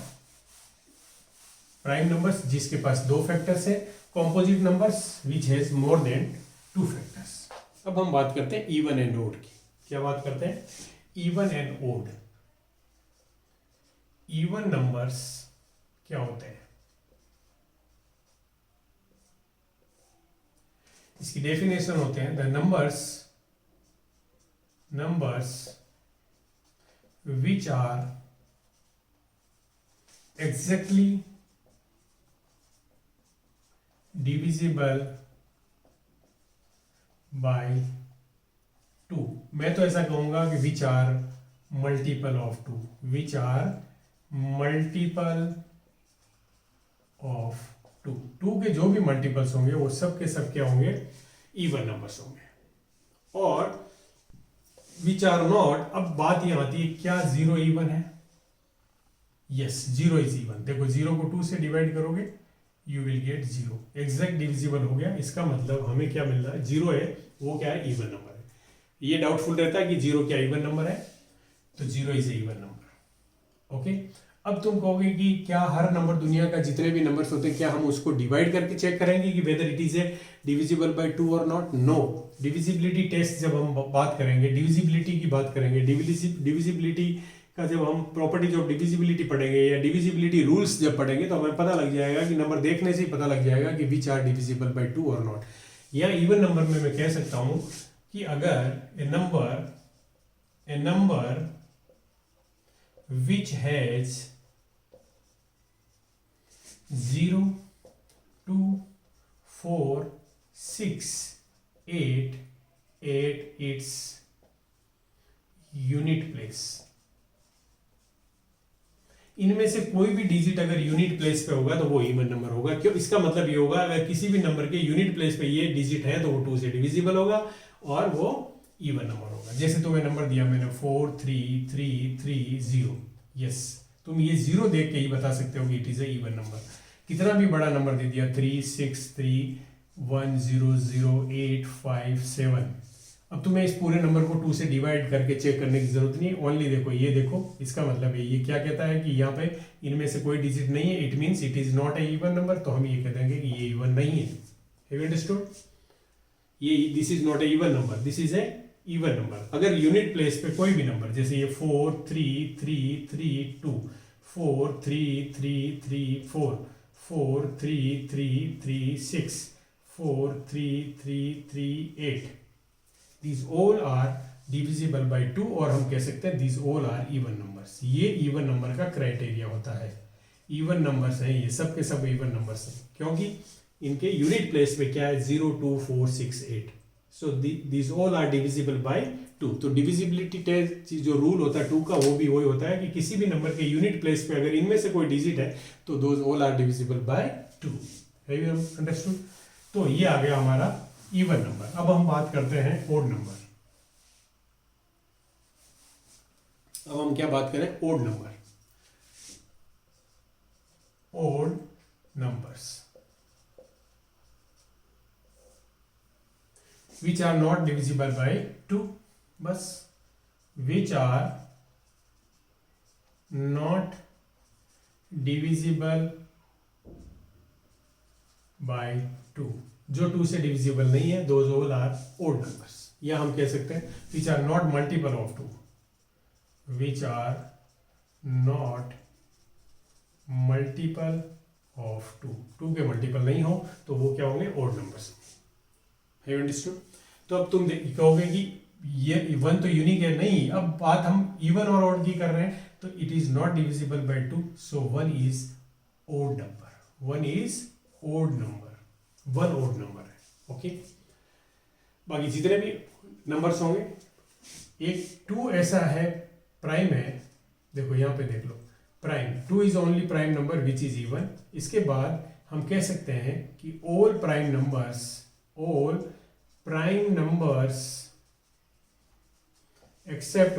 प्राइम नंबर्स जिसके पास दो फैक्टर्स है, composite numbers which has more than 2 factors. अब हम बात करते हैं इवन एंड ओड की। क्या बात करते हैं? Even and odd. Even numbers क्या होते हैं? इसकी डेफिनेशन होते हैं, the numbers which are exactly divisible by 2। मैं तो ऐसा कहूंगा कि which are multiple of 2, which are multiple of 2। 2 के जो भी मल्टीपल्स होंगे वो सब के सब क्या होंगे? इवन नंबर्स होंगे। और विच आर नॉट, अब बात यह आती है, क्या 0 इवन है? Yes, 0 is even. देखो 0 को 2 से डिवाइड करोगे, you will get 0, exact divisible हो गया। इसका मतलब हमें क्या मिल रहा है? 0 है, वो क्या है? इवन नंबर है। ये डाउटफुल रहता है कि 0 क्या इवन नंबर है, तो 0 is a even number. Okay, अब तुम कहोगे कि क्या हर नंबर, दुनिया का जितने भी नंबर्स होते हैं, क्या हम उसको डिवाइड करके चेक करेंगे कि whether it is A divisible by 2 और नॉट? नो। डिविजिबिलिटी टेस्ट जब हम बात करेंगे, डिविजिबिलिटी की बात करेंगे, डिविजिबिलिटी का जब हम प्रॉपर्टीज ऑफ डिविजिबिलिटी पढ़ेंगे या डिविजिबिलिटी रूल्स जब पढ़ेंगे, तो हमें पता लग जाएगा कि नंबर देखने से ही पता लग जाएगा कि विच आर डिविजिबल बाय 2 और नॉट। या इवन नंबर में मैं कह सकता हूं कि अगर a number which has 0, 2, 4, 6, 8 at its unit place, इनमें से कोई भी डिजिट अगर यूनिट प्लेस पे होगा तो वो इवन नंबर होगा। क्यों? इसका मतलब ये होगा, अगर किसी भी नंबर के यूनिट प्लेस पे ये डिजिट है तो वो 2 से डिविजिबल होगा और वो इवन नंबर होगा। जैसे तुम्हें नंबर दिया मैंने 4, 3, 3, 3, 0। यस, तुम ये 0 देख के ही बता सकते हो कि it is a even number. कितना भी बड़ा नंबर दे दिया, 3, 6, 3, 1, 0, 0, 8, 5, 7, अब तुम्हें इस पूरे नंबर को 2 से डिवाइड करके चेक करने की जरूरत नहीं। ओनली देखो, ये देखो, इसका मतलब है ये क्या कहता है कि यहाँ पे इनमें से कोई डिजिट नहीं है, it means it is not a even number. तो हम ये कह देंगे कि ये इवन नहीं है। Have you understood? ये this is not a even number, this is a even number. अगर यूनिट प्लेस पे कोई भी नंबर, जैसे ये 4, 3, 3, 3, 2, 4, 3, 3, 3, 4, 4, 3, 3, 3, 6, 4, 3, 3, 3, 8, these all are divisible by 2, और हम कह सकते हैं these all are even numbers। ये इवन नंबर का क्राइटेरिया होता है। इवन नंबर्स हैं ये, सब के सब इवन नंबर्स हैं, क्योंकि इनके यूनिट प्लेस पे क्या है? 0, 2, 4, 6, 8। सो these all are divisible by 2। तो डिविजिबिलिटी टेस्ट जो रूल होता है 2 का, वो भी वही होता है कि किसी भी नंबर के यूनिट प्लेस पे अगर इनमें से कोई डिजिट है तो those all are divisible by 2। Have you understood? तो ये आ गया हमारा इवन नंबर। अब हम बात करते हैं ओड नंबर। अब हम क्या बात करें? Odd number. Odd numbers which are not divisible by 2, बस, which are not divisible by 2, जो 2 से डिविजिबल नहीं है, those all are odd numbers. या हम कह सकते हैं which are not multiple of 2, which are not multiple of 2, 2 के मल्टीपल नहीं हो तो वो क्या होंगे? Odd numbers. Have you understood? तो अब तुम कहोगे कि ये इवन तो यूनिक है, नहीं। अब बात हम इवन और ऑड की कर रहे हैं, तो it is not divisible by 2, so 1 is odd number, one is odd number, one odd number है। ओके, बाकी जितने भी नंबर्स होंगे, एक 2 ऐसा है प्राइम है, देखो यहां पे देख लो, prime 2 is only prime number which is even. इसके बाद हम कह सकते हैं कि all prime numbers except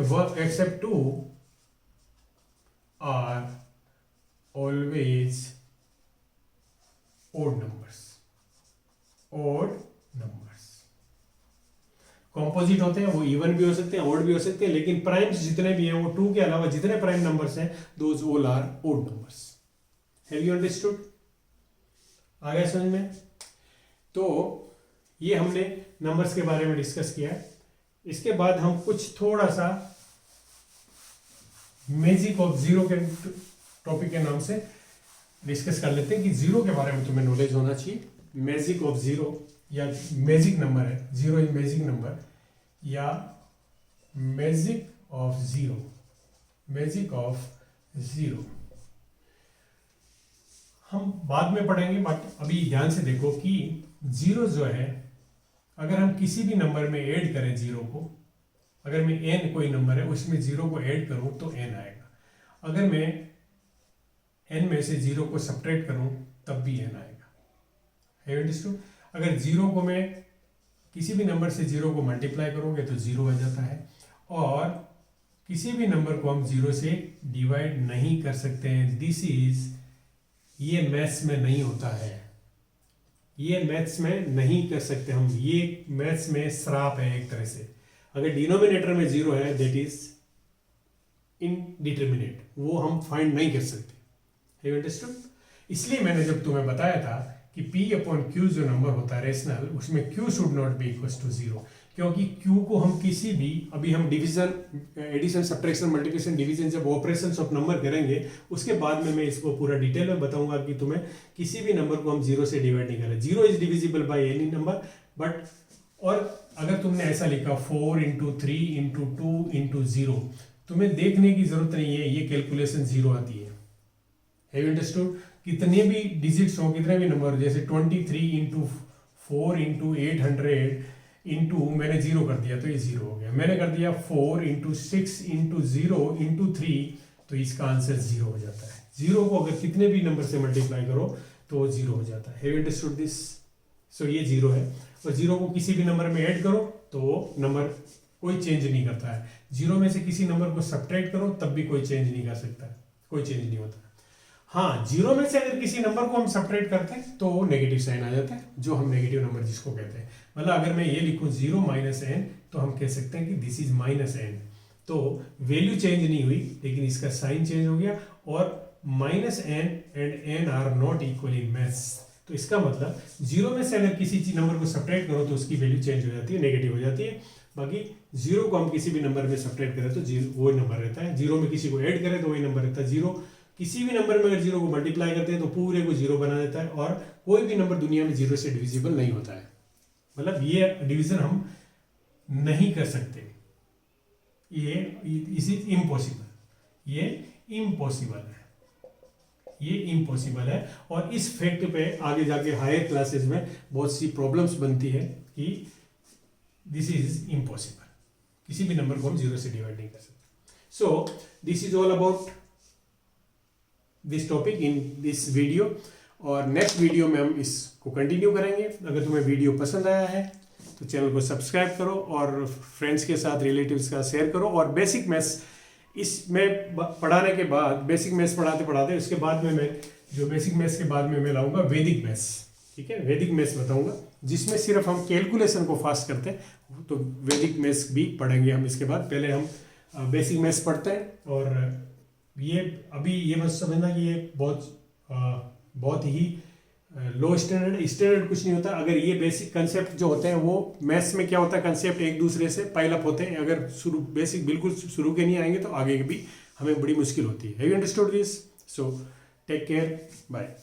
2 are always odd numbers, composite होते हैं, वो इवन भी हो सकते हैं, ऑड भी हो सकते हैं, लेकिन प्राइम्स जितने भी हैं वो 2 के अलावा जितने प्राइम नंबर्स हैं those all are odd numbers. Have you understood? आ गया समझ में? तो ये हमने नंबर्स के बारे में डिस्कस किया है। इसके बाद हम कुछ थोड़ा सा मैजिक ऑफ जीरो के टॉपिक के नाम से डिस्कस कर लेते हैं कि जीरो के बारे में तुम्हें नॉलेज होना चाहिए। मैजिक ऑफ जीरो या मैजिक नंबर है, जीरो इज मैजिक नंबर, या मैजिक ऑफ जीरो हम बाद में पढ़ेंगे। बट अभी ध्यान से देखो कि जीरो जो है, अगर हम किसी भी नंबर में ऐड करें जीरो को, अगर मैं n कोई नंबर है उसमें जीरो को ऐड करूं तो n आएगा, अगर मैं n में से जीरो को सब्ट्रैक्ट करूं तब भी n आएगा। है अंडरस्टूड? अगर जीरो को मैं किसी भी नंबर से जीरो को मल्टीप्लाई करोगे तो जीरो आ जाता है, और किसी भी नंबर को हम जीरो से डिवाइड नहीं कर सकते हैं। दिस इज, ये मैथ्स में नहीं होता है, ये मैथ्स में नहीं कर सकते हम, ये मैथ्स में श्राप है एक तरह से। अगर डिनोमिनेटर में जीरो है दैट इज इनडिटर्मिनेट, वो हम फाइंड नहीं कर सकते। Have you understood? इसलिए मैंने जब तुम्हें बताया था कि P अपॉन Q जो नंबर होता है रेशनल, उसमें Q should not be equal to zero, क्योंकि Q को हम किसी भी, अभी हम division, addition, subtraction, multiplication, division जब ऑपरेशंस ऑफ नंबर करेंगे उसके बाद में मैं इसको पूरा डिटेल में बताऊंगा कि तुम्हें किसी भी नंबर को हम जीरो से डिवाइड नहीं करें। Zero is divisible by any number, but और अगर तुमने ऐसा लिखा 4 इंटू 3 इंटू 2 इंटू जीरो, तुम्हें देखने की जरूरत नहीं है, ये कैलकुलेशन जीरो आती है। Have you understood? कितने भी डिजिट्स हो, कितने भी नंबर, जैसे 23 इंटू 4 इंटू 800 इंटू मैंने जीरो कर दिया तो ये जीरो हो गया, मैंने कर दिया 4 इंटू 6 इंटू 0 इंटू 3 तो इसका आंसर जीरो हो जाता है। जीरो को अगर कितने भी नंबर से मल्टीप्लाई करो तो वो जीरो हो जाता है। Have you understood this? So ये जीरो है, और जीरो को किसी भी नंबर में ऐड करो तो वो नंबर कोई चेंज नहीं करता है। जीरो में से किसी नंबर को सब्ट्रैक्ट करो तब भी कोई चेंज नहीं कर सकता, कोई चेंज नहीं होता। हाँ, जीरो में से अगर किसी नंबर को हम सब्ट्रैक्ट करते हैं तो नेगेटिव साइन आ जाता है, जो हम नेगेटिव नंबर जिसको कहते हैं। मतलब अगर मैं ये लिखूं 0 माइनस n तो हम कह सकते हैं कि दिस इज माइनस n, तो वैल्यू चेंज नहीं हुई लेकिन इसका साइन चेंज हो गया, और minus n and n are not equal in maths. तो इसका मतलब जीरो में से अगर किसी चीज नंबर को सब्ट्रैक्ट करो तो उसकी वैल्यू चेंज हो जाती है, नेगेटिव हो जाती है। बाकी जीरो को हम किसी भी नंबर में सब्ट्रैक्ट करें तो वही नंबर रहता है, जीरो में किसी को ऐड करें तो वही नंबर रहता है। जीरो किसी भी नंबर में अगर जीरो को मल्टीप्लाई करते हैं तो पूरे को जीरो बना देता है, और कोई भी नंबर दुनिया में जीरो से डिविजिबल नहीं होता है। मतलब ये डिवीजन हम नहीं कर सकते, ये इज इम्पॉसिबल, ये इम्पॉसिबल है, ये इम्पॉसिबल है। और इस फैक्ट पे आगे जाके हायर क्लासेस में बहुत सी प्रॉब्लम्स बनती है कि दिस इज इम्पॉसिबल, किसी भी नंबर को हम जीरो से डिवाइड नहीं कर सकते। सो this is all about this topic in this video, और नेक्स्ट वीडियो में हम इसको कंटिन्यू करेंगे। अगर तुम्हें वीडियो पसंद आया है तो चैनल को सब्सक्राइब करो और फ्रेंड्स के साथ, रिलेटिव्स का शेयर करो। और बेसिक मैथ्स इसमें पढ़ाने के बाद, बेसिक मैथ्स पढ़ाते पढ़ाते उसके बाद में मैं जो बेसिक मैथ्स के बाद में मैं लाऊंगा वैदिक मैथ्स, ठीक है, वैदिक मैथ्स बताऊंगा जिसमें सिर्फ हम कैलकुलेशन को फास्ट करते हैं, तो वैदिक मैथ्स भी पढ़ेंगे हम इसके बाद। पहले हम बेसिक मैथ्स पढ़ते हैं, और ये अभी ये मत समझना कि ये बहुत ही लो स्टैंडर्ड कुछ नहीं होता। अगर ये बेसिक कंसेप्ट जो होते हैं वो मैथ्स में क्या होता है, कंसेप्ट एक दूसरे से पाइल अप होते हैं, अगर शुरू बेसिक बिल्कुल शुरू के नहीं आएंगे तो आगे भी हमें बड़ी मुश्किल होती है। Have you understood this? So take care, bye.